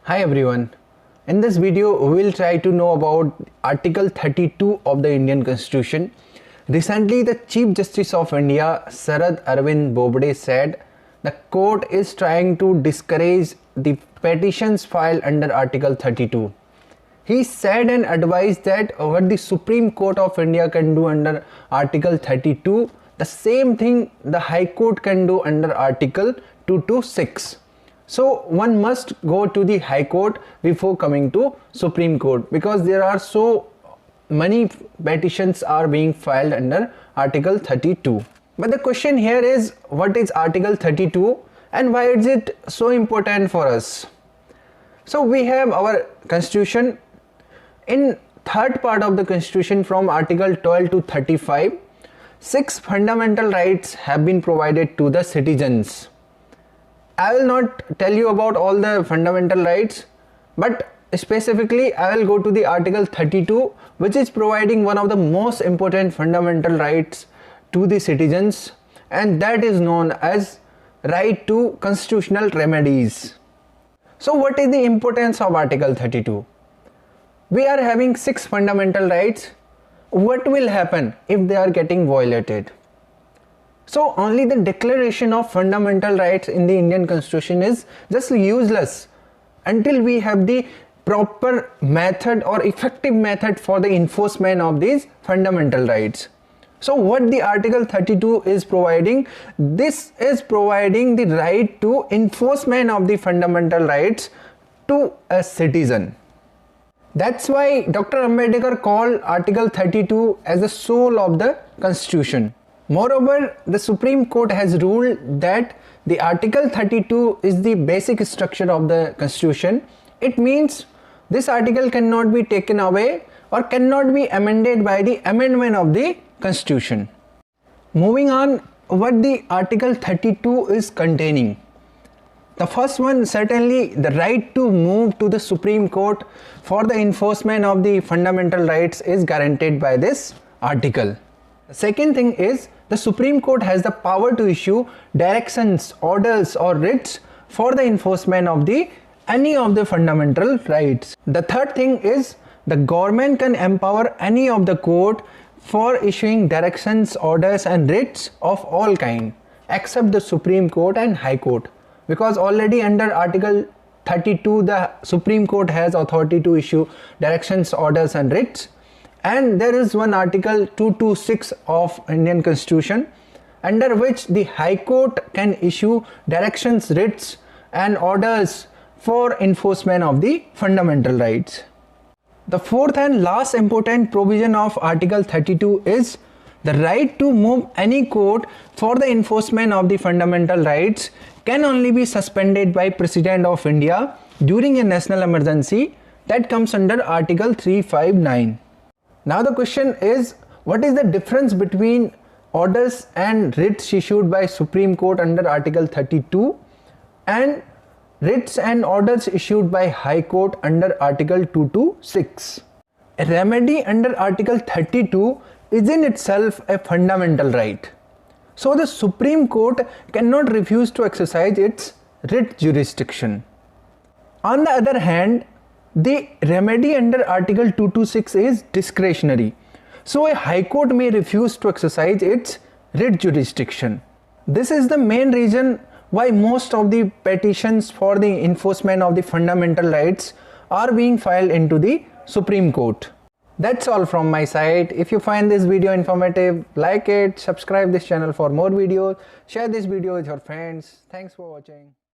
Hi everyone. In this video we will try to know about Article 32 of the Indian Constitution. Recently the Chief Justice of India Sharad Arvind Bobde said the court is trying to discourage the petitions filed under Article 32. He said and advised that what the Supreme Court of India can do under Article 32, the same thing the High Court can do under Article 226. So one must go to the High Court before coming to Supreme Court, because there are so many petitions are being filed under Article 32. But the question here is, what is Article 32 and why is it so important for us? So we have our Constitution. In third part of the Constitution, from Article 12 to 35, 6 fundamental rights have been provided to the citizens. I will not tell you about all the fundamental rights, but specifically I will go to the Article 32, which is providing one of the most important fundamental rights to the citizens, and that is known as right to constitutional remedies. So what is the importance of Article 32? We are having 6 fundamental rights. What will happen if they are getting violated? So only the declaration of fundamental rights in the Indian Constitution is just useless until we have the proper method or effective method for the enforcement of these fundamental rights. So what the Article 32 is providing, this is providing the right to enforcement of the fundamental rights to a citizen. That's why Dr. Ambedkar called Article 32 as the soul of the Constitution. Moreover, the Supreme Court has ruled that the Article 32 is the basic structure of the Constitution. It means this article cannot be taken away or cannot be amended by the amendment of the Constitution. Moving on, what the Article 32 is containing. The first one, certainly the right to move to the Supreme Court for the enforcement of the fundamental rights is guaranteed by this article. The second thing is, the Supreme Court has the power to issue directions, orders or writs for the enforcement of any of the fundamental rights. The third thing is, the government can empower any of the court for issuing directions, orders and writs of all kind except the Supreme Court and High Court, because already under Article 32 the Supreme Court has authority to issue directions, orders and writs. And there is one Article 226 of Indian Constitution under which the High Court can issue directions, writs and orders for enforcement of the fundamental rights. The fourth and last important provision of Article 32 is the right to move any court for the enforcement of the fundamental rights can only be suspended by President of India during a national emergency. That comes under Article 359. Now the question is, what is the difference between orders and writs issued by Supreme Court under Article 32 and writs and orders issued by High Court under Article 226? A remedy under Article 32 is in itself a fundamental right. So the Supreme Court cannot refuse to exercise its writ jurisdiction. On the other hand, the remedy under Article 226 is discretionary. So a High Court may refuse to exercise its writ jurisdiction. This is the main reason why most of the petitions for the enforcement of the fundamental rights are being filed into the Supreme Court. That's all from my side. If you find this video informative, like it, subscribe this channel for more videos, share this video with your friends. Thanks for watching.